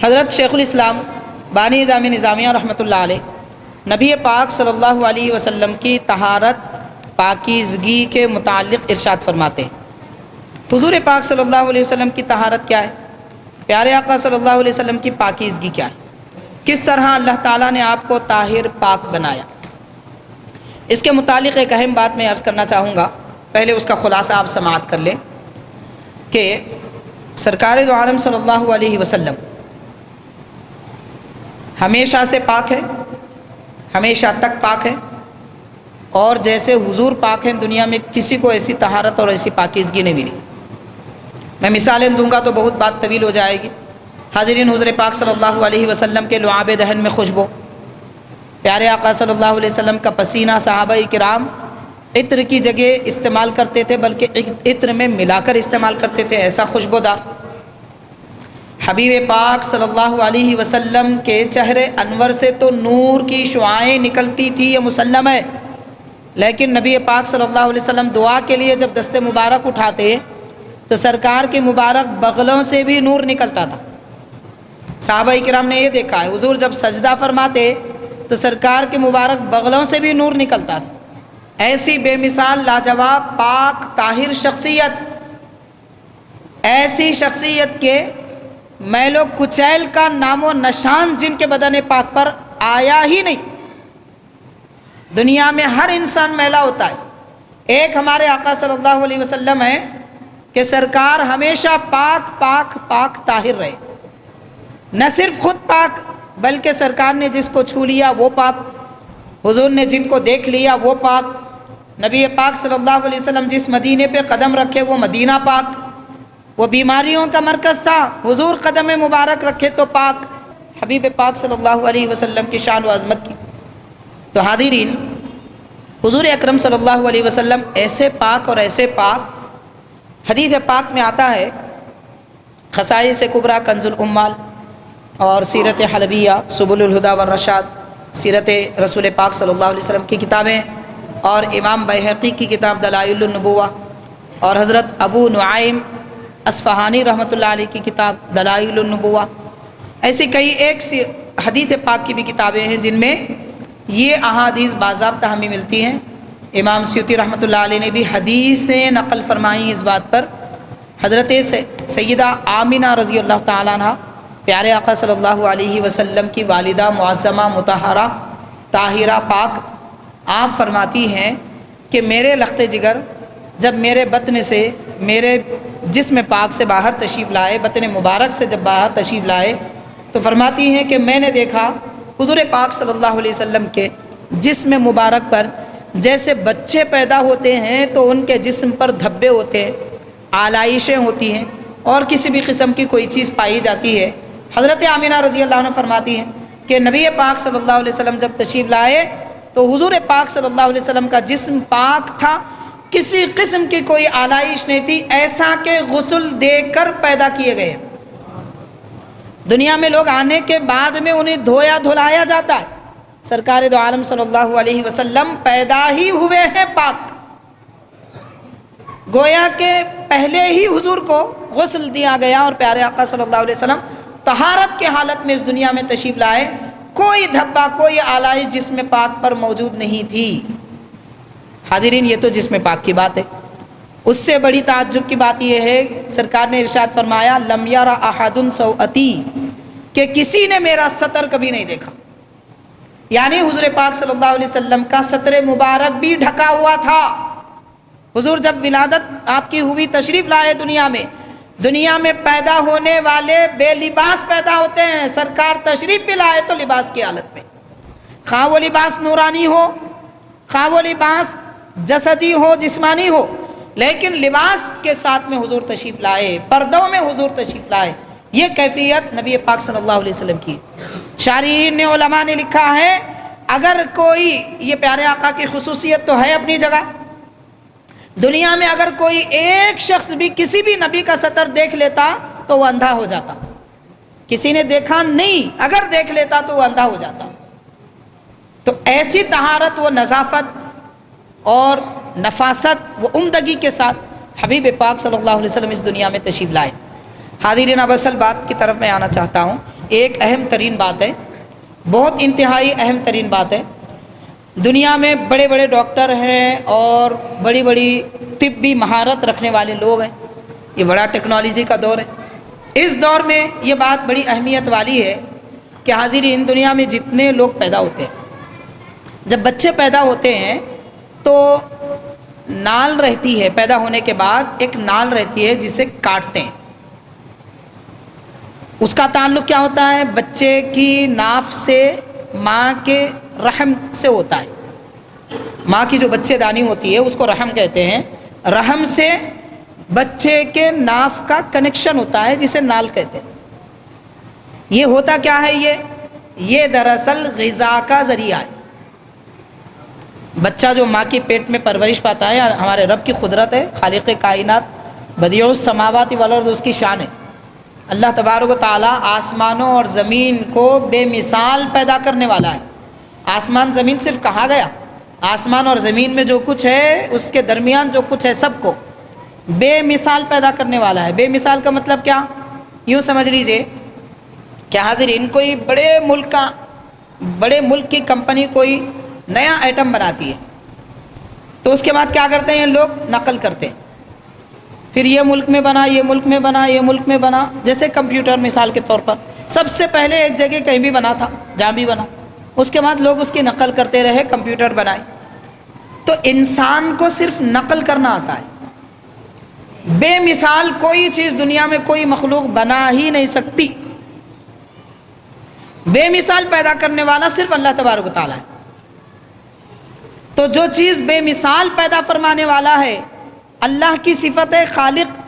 حضرت شیخ الاسلام بانی جامع نظامیہ رحمۃ اللہ علیہ نبی پاک صلی اللہ علیہ وسلم کی طہارت پاکیزگی کے متعلق ارشاد فرماتے ہیں۔ حضور پاک صلی اللہ علیہ وسلم کی طہارت کیا ہے؟ پیارے آقا صلی اللہ علیہ وسلم کی پاکیزگی کیا ہے؟ کس طرح اللہ تعالیٰ نے آپ کو طاہر پاک بنایا؟ اس کے متعلق ایک اہم بات میں عرض کرنا چاہوں گا، پہلے اس کا خلاصہ آپ سماعت کر لیں کہ سرکار دو عالم صلی اللہ علیہ وسلم ہمیشہ سے پاک ہے، ہمیشہ تک پاک ہے، اور جیسے حضور پاک ہیں دنیا میں کسی کو ایسی طہارت اور ایسی پاکیزگی نہیں ملی۔ میں مثالیں دوں گا تو بہت بات طویل ہو جائے گی۔ حاضرین، حضور پاک صلی اللہ علیہ وسلم کے لعاب دہن میں خوشبو، پیارے آقا صلی اللہ علیہ وسلم کا پسینہ صحابہ کرام عطر کی جگہ استعمال کرتے تھے، بلکہ عطر میں ملا کر استعمال کرتے تھے، ایسا خوشبودار۔ حبیب پاک صلی اللہ علیہ وسلم کے چہرے انور سے تو نور کی شعاعیں نکلتی تھی، یہ مسلم ہے، لیکن نبی پاک صلی اللہ علیہ وسلم دعا کے لیے جب دست مبارک اٹھاتے تو سرکار کے مبارک بغلوں سے بھی نور نکلتا تھا۔ صحابہ کرام نے یہ دیکھا ہے، حضور جب سجدہ فرماتے تو سرکار کے مبارک بغلوں سے بھی نور نکلتا تھا۔ ایسی بے مثال لاجواب پاک طاہر شخصیت، ایسی شخصیت کے میل و کچیل کا نام و نشان جن کے بدن پاک پر آیا ہی نہیں۔ دنیا میں ہر انسان میلا ہوتا ہے، ایک ہمارے آقا صلی اللہ علیہ وسلم ہے کہ سرکار ہمیشہ پاک پاک پاک طاہر رہے، نہ صرف خود پاک بلکہ سرکار نے جس کو چھو لیا وہ پاک، حضور نے جن کو دیکھ لیا وہ پاک، نبی پاک صلی اللہ علیہ وسلم جس مدینے پہ قدم رکھے وہ مدینہ پاک، وہ بیماریوں کا مرکز تھا، حضور قدم مبارک رکھے تو پاک۔ حبیب پاک صلی اللہ علیہ وسلم کی شان و عظمت کی تو حاضرین، حضور اکرم صلی اللہ علیہ وسلم ایسے پاک اور ایسے پاک، حدیث پاک میں آتا ہے، خصائص کبریٰ کنز الامال اور سیرت حلبیہ سبل الہدی والرشاد، سیرت رسول پاک صلی اللہ علیہ وسلم کی کتابیں، اور امام بیہقی کی کتاب دلائل النبوہ، اور حضرت ابو نعیم اصفہانی رحمۃ اللہ علیہ کی کتاب دلائل النبوہ، ایسی کئی ایک حدیث پاک کی بھی کتابیں ہیں جن میں یہ احادیث باضابطہ ہمیں ملتی ہیں۔ امام سیوطی رحمۃ اللہ علیہ نے بھی حدیثیں نقل فرمائی اس بات پر۔ حضرت سیدہ آمنہ رضی اللہ تعالیٰ عنہ پیارے آقا صلی اللہ علیہ وسلم کی والدہ معظمہ مطہرہ طاہرہ پاک، آپ فرماتی ہیں کہ میرے لخت جگر جب میرے بطن سے، میرے جسم پاک سے باہر تشریف لائے، بطن مبارک سے جب باہر تشریف لائے تو فرماتی ہیں کہ میں نے دیکھا حضور پاک صلی اللہ علیہ وسلم کے جسم مبارک پر جیسے بچے پیدا ہوتے ہیں تو ان کے جسم پر دھبے ہوتے ہیں، آلائشیں ہوتی ہیں، اور کسی بھی قسم کی کوئی چیز پائی جاتی ہے۔ حضرت آمنہ رضی اللہ عنہ فرماتی ہیں کہ نبی پاک صلی اللہ علیہ وسلم جب تشریف لائے تو حضور پاک صلی اللہ علیہ وسلم کا جسم پاک تھا، کسی قسم کی کوئی آلائش نہیں تھی، ایسا کہ غسل دے کر پیدا کیے گئے۔ دنیا میں لوگ آنے کے بعد میں انہیں دھویا دھلایا جاتا ہے، سرکار دو عالم صلی اللہ علیہ وسلم پیدا ہی ہوئے ہیں پاک، گویا کہ پہلے ہی حضور کو غسل دیا گیا، اور پیارے آقا صلی اللہ علیہ وسلم طہارت کے حالت میں اس دنیا میں تشریف لائے، کوئی دھبا کوئی آلائش جسم پاک پر موجود نہیں تھی۔ حاضرین، یہ تو جسم پاک کی بات ہے، اس سے بڑی تعجب کی بات یہ ہے، سرکار نے ارشاد فرمایا لم یرى احد سوءتی، کہ کسی نے میرا سطر کبھی نہیں دیکھا، یعنی حضور پاک صلی اللہ علیہ وسلم کا سطر مبارک بھی ڈھکا ہوا تھا۔ حضور جب ولادت آپ کی ہوئی، تشریف لائے دنیا میں پیدا ہونے والے بے لباس پیدا ہوتے ہیں، سرکار تشریف بھی لائے تو لباس کی حالت میں، خواہ وہ لباس نورانی ہو، خواہ وہ لباس جسدی ہو جسمانی ہو، لیکن لباس کے ساتھ میں حضور تشریف لائے، پردوں میں حضور تشریف لائے، یہ کیفیت نبی پاک صلی اللہ علیہ وسلم کی۔ شارحین نے، علماء نے لکھا ہے، اگر کوئی، یہ پیارے آقا کی خصوصیت تو ہے اپنی جگہ، دنیا میں اگر کوئی ایک شخص بھی کسی بھی نبی کا سطر دیکھ لیتا تو وہ اندھا ہو جاتا، کسی نے دیکھا نہیں، اگر دیکھ لیتا تو وہ اندھا ہو جاتا۔ تو ایسی طہارت و نظافت اور نفاست و عمدگی کے ساتھ حبیب پاک صلی اللہ علیہ وسلم اس دنیا میں تشریف لائے۔ حاضرین، اب اصل بات کی طرف میں آنا چاہتا ہوں ایک اہم ترین بات ہے، بہت انتہائی اہم ترین بات ہے۔ دنیا میں بڑے بڑے ڈاکٹر ہیں اور بڑی بڑی طبی مہارت رکھنے والے لوگ ہیں، یہ بڑا ٹیکنالوجی کا دور ہے۔ اس دور میں یہ بات بڑی اہمیت والی ہے کہ حاضرین، دنیا میں جتنے لوگ پیدا ہوتے ہیں، جب بچے پیدا ہوتے ہیں تو نال رہتی ہے، پیدا ہونے کے بعد ایک نال رہتی ہے جسے کاٹتے ہیں۔ اس کا تعلق کیا ہوتا ہے؟ بچے کی ناف سے ماں کے رحم سے ہوتا ہے۔ ماں کی جو بچے دانی ہوتی ہے اس کو رحم کہتے ہیں، رحم سے بچے کے ناف کا کنیکشن ہوتا ہے جسے نال کہتے ہیں۔ یہ ہوتا کیا ہے؟ یہ دراصل غذا کا ذریعہ ہے۔ بچہ جو ماں کی پیٹ میں پرورش پاتا ہے، ہمارے رب کی قدرت ہے، خالق کائنات، بدیع السماوات والارض اس کی شان ہے۔ اللہ تبارک و تعالیٰ آسمانوں اور زمین کو بے مثال پیدا کرنے والا ہے۔ آسمان زمین صرف کہا گیا، آسمان اور زمین میں جو کچھ ہے، اس کے درمیان جو کچھ ہے، سب کو بے مثال پیدا کرنے والا ہے۔ بے مثال کا مطلب کیا؟ یوں سمجھ لیجئے کہ حاضرین، کوئی بڑے ملک کی کمپنی کوئی نیا آئٹم بناتی ہے تو اس کے بعد کیا کرتے ہیں؟ لوگ نقل کرتے ہیں، پھر یہ ملک میں بنا، یہ ملک میں بنا، یہ ملک میں بنا۔ جیسے کمپیوٹر مثال کے طور پر، سب سے پہلے ایک جگہ کہیں بھی بنا تھا، جہاں بھی بنا، اس کے بعد لوگ اس کی نقل کرتے رہے، کمپیوٹر بنائے۔ تو انسان کو صرف نقل کرنا آتا ہے، بے مثال کوئی چیز دنیا میں کوئی مخلوق بنا ہی نہیں سکتی۔ بے مثال پیدا کرنے والا صرف اللہ تبارک و تعالیٰ ہے۔ تو جو چیز بے مثال پیدا فرمانے والا ہے، اللہ کی صفت ہے خالق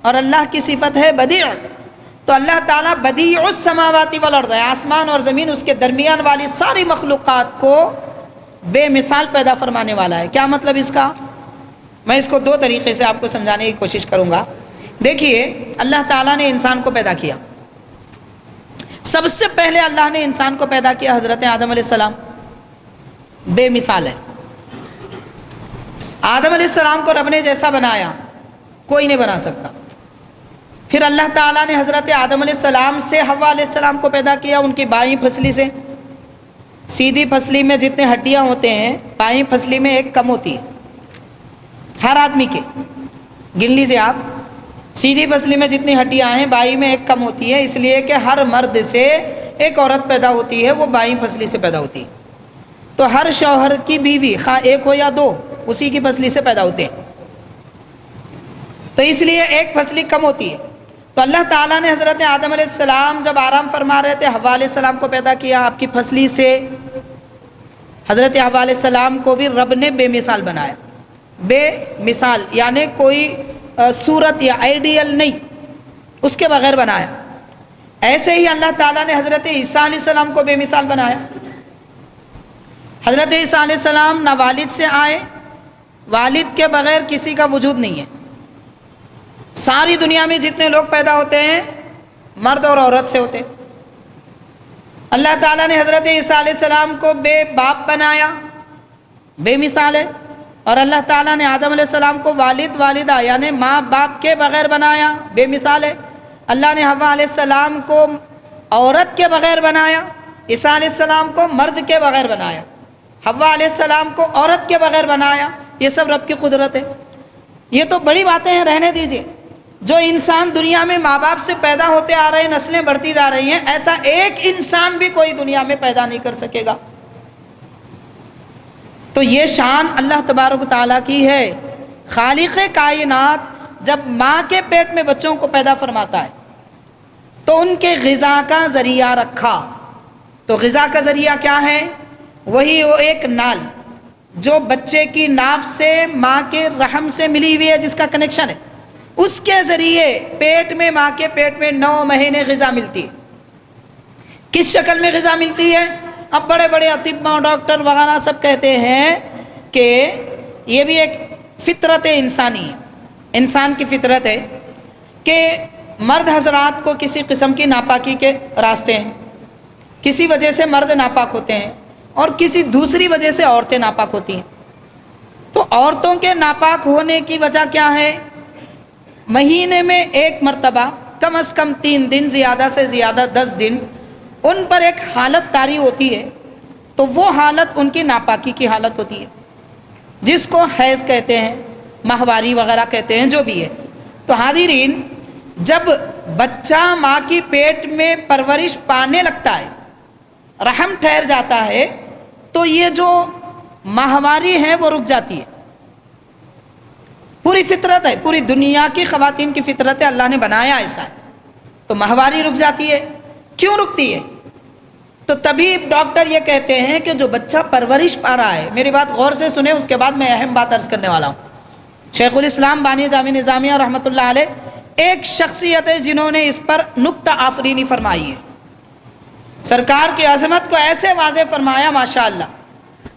اور اللہ کی صفت ہے بدیع۔ تو اللہ تعالیٰ بدیع السماوات والارض ہے، آسمان اور زمین اس کے درمیان والی ساری مخلوقات کو بے مثال پیدا فرمانے والا ہے۔ کیا مطلب اس کا؟ میں اس کو دو طریقے سے آپ کو سمجھانے کی کوشش کروں گا۔ دیکھیے، اللہ تعالیٰ نے انسان کو پیدا کیا۔ سب سے پہلے اللہ نے انسان کو پیدا کیا حضرت آدم علیہ السلام، بے مثال ہے۔ آدم علیہ السلام کو رب نے جیسا بنایا کوئی نہیں بنا سکتا۔ پھر اللہ تعالیٰ نے حضرت آدم علیہ السلام سے حوا علیہ السلام کو پیدا کیا، ان کی بائیں پھسلی سے۔ سیدھی پھسلی میں جتنے ہڈیاں ہوتے ہیں، بائیں پھسلی میں ایک کم ہوتی ہے ہر آدمی کے، گن لیجیے آپ۔ سیدھی پھسلی میں جتنی ہڈیاں ہیں، بائیں میں ایک کم ہوتی ہے، اس لیے کہ ہر مرد سے ایک عورت پیدا ہوتی ہے، وہ بائیں پھسلی سے پیدا ہوتی ہے۔ تو ہر شوہر کی بیوی، خواہ ایک ہو یا دو، اسی کی پھسلی سے پیدا ہوتے ہیں۔ تو اس لیے ایک پھسلی کم ہوتی ہے۔ تو اللہ تعالیٰ نے حضرت آدم علیہ السلام جب آرام فرما رہے تھے، حوا علیہ السلام کو پیدا کیا آپ کی پھسلی سے۔ حضرت حوا علیہ السلام کو بھی رب نے بے مثال بنایا، بے مثال یعنی کوئی صورت یا آئیڈیل نہیں، اس کے بغیر بنایا۔ ایسے ہی اللہ تعالیٰ نے حضرت عیسیٰ علیہ السلام کو بے مثال بنایا۔ حضرت عیسیٰ علیہ السلام نہ والد سے آئے، والد کے بغیر کسی کا وجود نہیں ہے۔ ساری دنیا میں جتنے لوگ پیدا ہوتے ہیں، مرد اور عورت سے ہوتے ہیں۔ اللہ تعالیٰ نے حضرت عیسیٰ علیہ السلام کو بے باپ بنایا، بے مثال ہے۔ اور اللہ تعالیٰ نے آدم علیہ السلام کو والدہ یعنی ماں باپ کے بغیر بنایا، بے مثال ہے۔ اللہ نے حوا علیہ السلام کو عورت کے بغیر بنایا، عیسیٰ علیہ السلام کو مرد کے بغیر بنایا، حوا علیہ السلام کو عورت کے بغیر بنایا۔ یہ سب رب کی قدرت ہے۔ یہ تو بڑی باتیں ہیں، رہنے دیجئے۔ جو انسان دنیا میں ماں باپ سے پیدا ہوتے آ رہے ہیں، نسلیں بڑھتی جا رہی ہیں، ایسا ایک انسان بھی کوئی دنیا میں پیدا نہیں کر سکے گا۔ تو یہ شان اللہ تبارک و تعالیٰ کی ہے۔ خالق کائنات جب ماں کے پیٹ میں بچوں کو پیدا فرماتا ہے تو ان کے غذا کا ذریعہ رکھا۔ تو غذا کا ذریعہ کیا ہے؟ وہی وہ ایک نال جو بچے کی ناف سے ماں کے رحم سے ملی ہوئی ہے، جس کا کنیکشن ہے، اس کے ذریعے پیٹ میں، ماں کے پیٹ میں 9 مہینے غذا ملتی ہے۔ کس شکل میں غذا ملتی ہے؟ اب بڑے بڑے اطباء، ڈاکٹر وغیرہ سب کہتے ہیں کہ یہ بھی ایک فطرت انسانی ہے، انسان کی فطرت ہے کہ مرد حضرات کو کسی قسم کی ناپاکی کے راستے ہیں، کسی وجہ سے مرد ناپاک ہوتے ہیں اور کسی دوسری وجہ سے عورتیں ناپاک ہوتی ہیں۔ تو عورتوں کے ناپاک ہونے کی وجہ کیا ہے؟ مہینے میں ایک مرتبہ، کم از کم 3 دن، زیادہ سے زیادہ 10 دن ان پر ایک حالت طاری ہوتی ہے، تو وہ حالت ان کی ناپاکی کی حالت ہوتی ہے، جس کو حیض کہتے ہیں، ماہواری وغیرہ کہتے ہیں، جو بھی ہے۔ تو حاضرین، جب بچہ ماں کی پیٹ میں پرورش پانے لگتا ہے، رحم ٹھہر جاتا ہے، تو یہ جو ماہواری ہے وہ رک جاتی ہے۔ پوری فطرت ہے، پوری دنیا کی خواتین کی فطرت ہے، اللہ نے بنایا ایسا ہے، تو ماہواری رک جاتی ہے۔ کیوں رکتی ہے؟ تو طبیب ڈاکٹر یہ کہتے ہیں کہ جو بچہ پرورش پا رہا ہے، میری بات غور سے سنیں، اس کے بعد میں اہم بات عرض کرنے والا ہوں۔ شیخ الاسلام بانی جامع نظامیہ رحمۃ اللہ علیہ ایک شخصیت ہے جنہوں نے اس پر نکتہ آفرینی فرمائی ہے، سرکار کی عظمت کو ایسے واضح فرمایا، ماشاءاللہ۔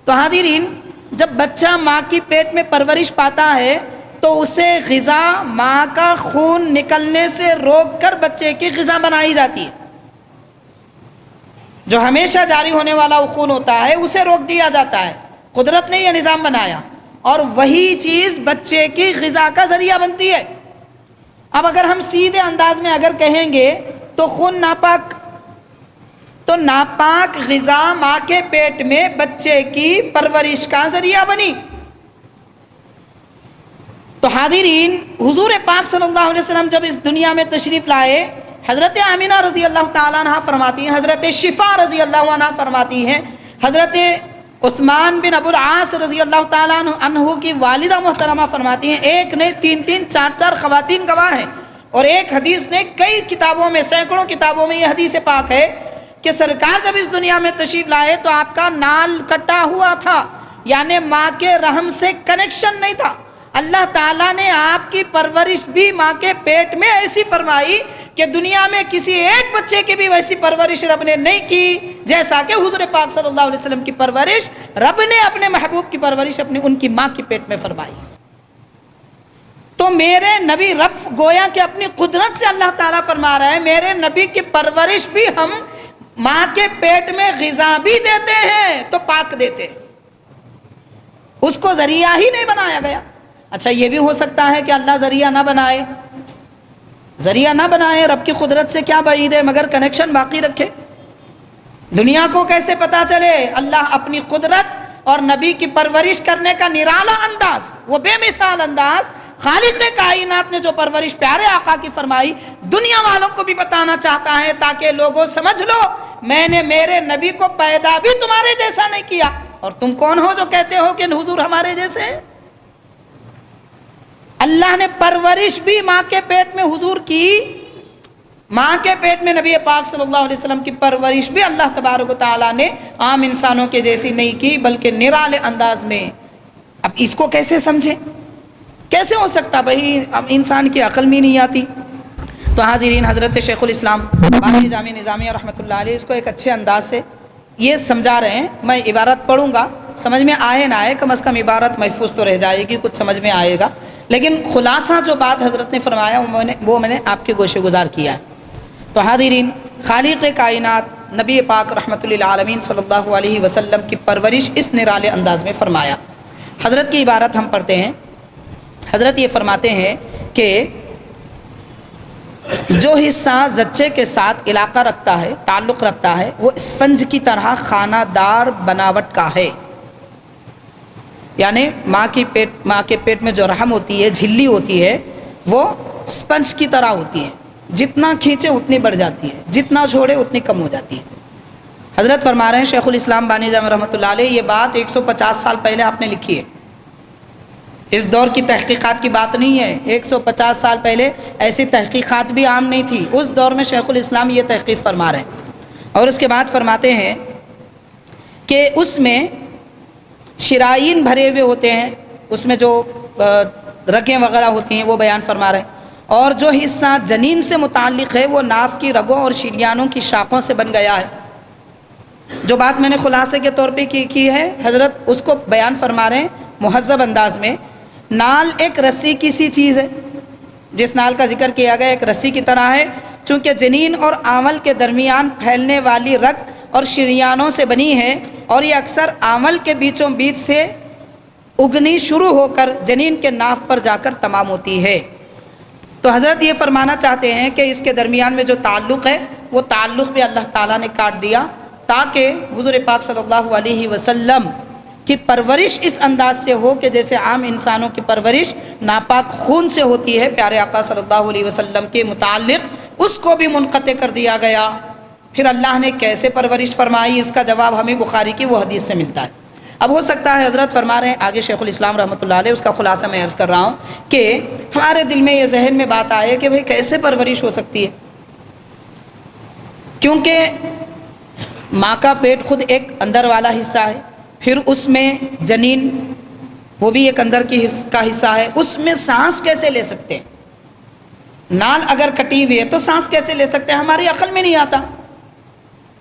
تو حاضرین، جب بچہ ماں کی پیٹ میں پرورش پاتا ہے تو اسے غذا ماں کا خون نکلنے سے روک کر بچے کی غذا بنائی جاتی ہے۔ جو ہمیشہ جاری ہونے والا وہ خون ہوتا ہے اسے روک دیا جاتا ہے، قدرت نے یہ نظام بنایا، اور وہی چیز بچے کی غذا کا ذریعہ بنتی ہے۔ اب اگر ہم سیدھے انداز میں اگر کہیں گے تو خون ناپاک، تو ناپاک غذا ماں کے پیٹ میں بچے کی پرورش کا ذریعہ بنی۔ تو حاضرین، حضور پاک صلی اللہ علیہ وسلم جب اس دنیا میں تشریف لائے، حضرت آمینہ رضی اللہ تعالیٰ عنہ فرماتی ہیں، حضرت شفا رضی اللہ عنہ فرماتی ہیں، حضرت عثمان بن ابو العاص رضی اللہ تعالیٰ عنہ کی والدہ محترمہ فرماتی ہیں، ایک نے تین چار خواتین گواہ ہیں، اور ایک حدیث نے کئی کتابوں میں، سینکڑوں کتابوں میں یہ حدیث پاک ہے کہ سرکار جب اس دنیا میں تشریف لائے تو آپ کا نال کٹا ہوا تھا، یعنی ماں کے رحم سے کنیکشن نہیں تھا۔ اللہ تعالیٰ نے آپ کی پرورش بھی ماں کے پیٹ میں ایسی فرمائی کہ دنیا میں کسی ایک بچے کی بھی ویسی پرورش رب نے نہیں کی جیسا کہ حضور پاک صلی اللہ علیہ وسلم کی پرورش رب نے اپنے محبوب کی پرورش ان کی ماں کی پیٹ میں فرمائی۔ تو میرے نبی، رب گویا کہ اپنی قدرت سے اللہ تعالیٰ فرما رہا ہے، میرے نبی کی پرورش بھی ہم ماں کے پیٹ میں غذا بھی دیتے ہیں تو پاک دیتے ہیں، اس کو ذریعہ ہی نہیں بنایا گیا۔ اچھا، یہ بھی ہو سکتا ہے کہ اللہ ذریعہ نہ بنائے، ذریعہ نہ بنائے، رب کی قدرت سے کیا بعید ہے، مگر کنیکشن باقی رکھے۔ دنیا کو کیسے پتا چلے؟ اللہ اپنی قدرت اور نبی کی پرورش کرنے کا نرالا انداز، وہ بے مثال انداز، خالق کائنات نے جو پرورش پیارے آقا کی فرمائی، دنیا والوں کو بھی بتانا چاہتا ہے تاکہ لوگوں سمجھ لو میں نے میرے نبی کو پیدا بھی تمہارے جیسا نہیں کیا، اور تم کون ہو جو کہتے ہو کہ حضور ہمارے جیسے ہیں؟ اللہ نے پرورش بھی ماں کے پیٹ میں حضور کی، ماں کے پیٹ میں نبی پاک صلی اللہ علیہ وسلم کی پرورش بھی اللہ تبارک و تعالیٰ نے عام انسانوں کے جیسی نہیں کی بلکہ نرالے انداز میں۔ اب اس کو کیسے سمجھیں؟ کیسے ہو سکتا بھائی؟ اب انسان کی عقل میں نہیں آتی۔ تو حاضرین، حضرت شیخ الاسلام بانی جامع نظامیہ رحمۃ اللہ علیہ اس کو ایک اچھے انداز سے یہ سمجھا رہے ہیں۔ میں عبارت پڑھوں گا، سمجھ میں آئے نہ آئے، کم از کم عبارت محفوظ تو رہ جائے گی، کچھ سمجھ میں آئے گا، لیکن خلاصہ جو بات حضرت نے فرمایا وہ میں نے آپ کے گوشے گزار کیا ہے۔ تو حاضرین، خالق کائنات نبی پاک رحمۃ للعالمین صلی اللہ علیہ وسلم کی پرورش اس نرالے انداز میں فرمایا۔ حضرت کی عبارت ہم پڑھتے ہیں۔ حضرت یہ فرماتے ہیں کہ جو حصہ زچے کے ساتھ علاقہ رکھتا ہے، تعلق رکھتا ہے، وہ اسفنج کی طرح خانہ دار بناوٹ کا ہے، یعنی ماں کے پیٹ میں جو رحم ہوتی ہے، جھلی ہوتی ہے، وہ اسپنج کی طرح ہوتی ہے، جتنا کھینچے اتنی بڑھ جاتی ہے، جتنا چھوڑے اتنی کم ہو جاتی ہے۔ حضرت فرما رہے ہیں شیخ الاسلام بانی جامع رحمۃ اللہ علیہ، یہ بات 150 سال پہلے آپ نے لکھی ہے، اس دور کی تحقیقات کی بات نہیں ہے۔ 150 سال پہلے ایسی تحقیقات بھی عام نہیں تھی، اس دور میں شیخ الاسلام یہ تحقیق فرما رہے ہیں۔ اور اس کے بعد فرماتے ہیں کہ اس میں شرائین بھرے ہوئے ہوتے ہیں، اس میں جو رگیں وغیرہ ہوتی ہیں وہ بیان فرما رہے ہیں، اور جو حصہ جنین سے متعلق ہے وہ ناف کی رگوں اور شریانوں کی شاخوں سے بن گیا ہے۔ جو بات میں نے خلاصے کے طور پہ کی ہے، حضرت اس کو بیان فرما رہے ہیں مہذب انداز میں۔ نال ایک رسی کی سی چیز ہے، جس نال کا ذکر کیا گیا ایک رسی کی طرح ہے، چونکہ جنین اور آمل کے درمیان پھیلنے والی رگ اور شریانوں سے بنی ہے، اور یہ اکثر آمل کے بیچوں بیچ سے اگنی شروع ہو کر جنین کے ناف پر جا کر تمام ہوتی ہے۔ تو حضرت یہ فرمانا چاہتے ہیں کہ اس کے درمیان میں جو تعلق ہے وہ تعلق بھی اللہ تعالیٰ نے کاٹ دیا، تاکہ حضور پاک صلی اللہ علیہ وسلم کی پرورش اس انداز سے ہو کہ جیسے عام انسانوں کی پرورش ناپاک خون سے ہوتی ہے، پیارے آقا صلی اللہ علیہ وسلم کے متعلق اس کو بھی منقطع کر دیا گیا۔ پھر اللہ نے کیسے پرورش فرمائی، اس کا جواب ہمیں بخاری کی وہ حدیث سے ملتا ہے۔ اب ہو سکتا ہے حضرت فرما رہے ہیں آگے شیخ الاسلام رحمۃ اللہ علیہ، اس کا خلاصہ میں عرض کر رہا ہوں کہ ہمارے دل میں یہ ذہن میں بات آئے کہ بھئی کیسے پرورش ہو سکتی ہے، کیونکہ ماں کا پیٹ خود ایک اندر والا حصہ ہے، پھر اس میں جنین وہ بھی ایک اندر کا حصہ ہے، اس میں سانس کیسے لے سکتے ہیں؟ نال اگر کٹی ہوئی ہے تو سانس کیسے لے سکتے ہیں؟ ہماری عقل میں نہیں آتا۔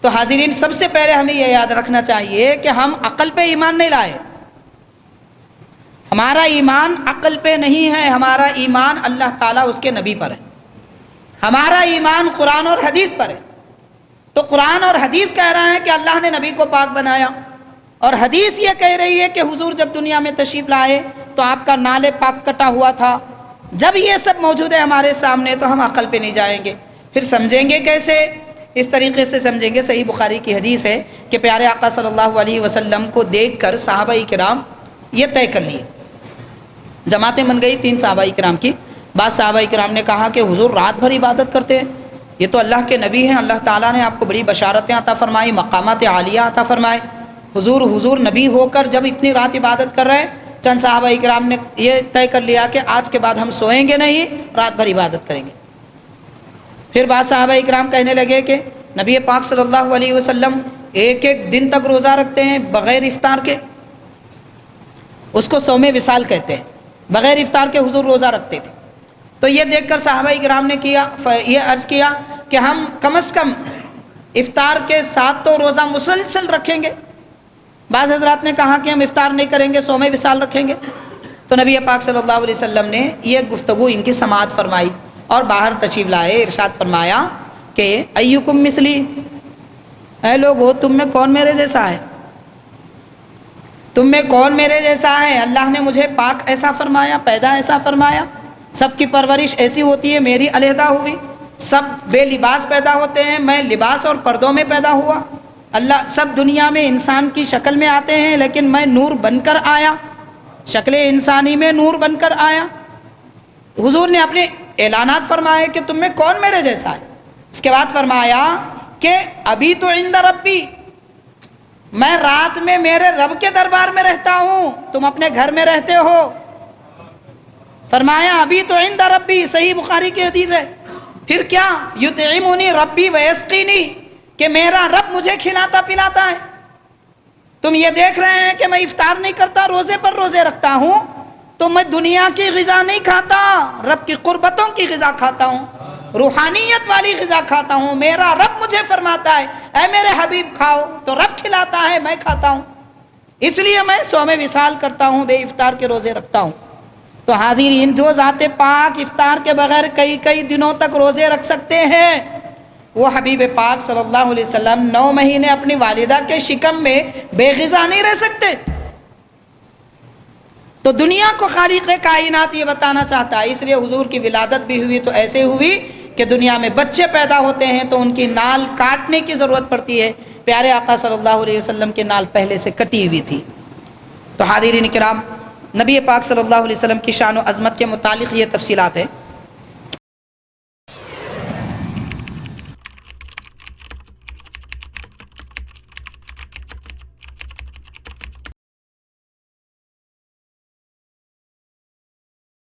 تو حاضرین، سب سے پہلے ہمیں یہ یاد رکھنا چاہیے کہ ہم عقل پہ ایمان نہیں لائے، ہمارا ایمان عقل پہ نہیں ہے، ہمارا ایمان اللہ تعالیٰ اس کے نبی پر ہے، ہمارا ایمان قرآن اور حدیث پر ہے۔ تو قرآن اور حدیث کہہ رہا ہے کہ اللہ نے نبی کو پاک بنایا، اور حدیث یہ کہہ رہی ہے کہ حضور جب دنیا میں تشریف لائے تو آپ کا نالے پاک کٹا ہوا تھا۔ جب یہ سب موجود ہے ہمارے سامنے تو ہم عقل پہ نہیں جائیں گے، پھر سمجھیں گے کیسے؟ اس طریقے سے سمجھیں گے۔ صحیح بخاری کی حدیث ہے کہ پیارے آقا صلی اللہ علیہ وسلم کو دیکھ کر صحابہ کرام یہ طے کر لیے، جماعتیں بن گئی 3 صحابہ کرام کی۔ بعض صحابہ کرام نے کہا کہ حضور رات بھر عبادت کرتے ہیں، یہ تو اللہ کے نبی ہیں، اللہ تعالیٰ نے آپ کو بڑی بشارتیں عطا فرمائی، مقامات عالیہ عطا فرمائے، حضور نبی ہو کر جب اتنی رات عبادت کر رہے ہیں۔ چند صحابہ کرام نے یہ طے کر لیا کہ آج کے بعد ہم سوئیں گے نہیں، رات بھر عبادت کریں گے۔ پھر بعض صحابہ کرام کہنے لگے کہ نبی پاک صلی اللہ علیہ وسلم ایک دن تک روزہ رکھتے ہیں بغیر افطار کے، اس کو صوم وصال کہتے ہیں، بغیر افطار کے حضور روزہ رکھتے تھے۔ تو یہ دیکھ کر صحابہ کرام نے یہ عرض کیا کہ ہم کم از کم افطار کے ساتھ تو روزہ مسلسل رکھیں گے۔ بعض حضرات نے کہا کہ ہم افطار نہیں کریں گے، صوم وصال رکھیں گے۔ تو نبی پاک صلی اللہ علیہ وسلم نے یہ گفتگو ان کی سماعت فرمائی اور باہر تشریف لائے، ارشاد فرمایا کہ ایکم مثلی، اے لوگو تم میں کون میرے جیسا ہے؟ تم میں کون میرے جیسا ہے؟ اللہ نے مجھے پاک ایسا فرمایا، پیدا ایسا فرمایا، سب کی پرورش ایسی ہوتی ہے، میری علیحدہ ہوئی، سب بے لباس پیدا ہوتے ہیں، میں لباس اور پردوں میں پیدا ہوا۔ اللہ سب دنیا میں انسان کی شکل میں آتے ہیں لیکن میں نور بن کر آیا، شکل انسانی میں نور بن کر آیا۔ حضور نے اپنے اعلانات فرمائے کہ تم میں کون میرے جیسا ہے۔ اس کے بعد فرمایا کہ ابھی تو عند ربی، میں رات میں میرے رب کے دربار میں رہتا ہوں، تم اپنے گھر میں رہتے ہو۔ فرمایا ابھی تو عند ربی، صحیح بخاری کی حدیث ہے۔ پھر کیا؟ یطعمنی ربی ویسقینی، کہ میرا رب مجھے کھلاتا پلاتا ہے۔ تم یہ دیکھ رہے ہیں کہ میں افطار نہیں کرتا، روزے پر روزے رکھتا ہوں، تو میں دنیا کی غذا نہیں کھاتا، رب کی قربتوں کی غذا کھاتا ہوں، روحانیت والی غذا کھاتا ہوں۔ میرا رب مجھے فرماتا ہے اے میرے حبیب کھاؤ، تو رب کھلاتا ہے، میں کھاتا ہوں، اس لیے میں صوم وصال کرتا ہوں، بے افطار کے روزے رکھتا ہوں۔ تو حاضرین، جو ذات پاک افطار کے بغیر کئی دنوں تک روزے رکھ سکتے ہیں، وہ حبیب پاک صلی اللہ علیہ وسلم 9 مہینے اپنی والدہ کے شکم میں بے غذا نہیں رہ سکتے۔ تو دنیا کو خالق کائنات یہ بتانا چاہتا ہے، اس لیے حضور کی ولادت بھی ہوئی تو ایسے ہوئی کہ دنیا میں بچے پیدا ہوتے ہیں تو ان کی نال کاٹنے کی ضرورت پڑتی ہے۔ پیارے آقا صلی اللہ علیہ وسلم کی نال پہلے سے کٹی ہوئی تھی۔ تو حاضرین کرام، نبی پاک صلی اللہ علیہ وسلم کی شان و عظمت کے متعلق یہ تفصیلات ہیں۔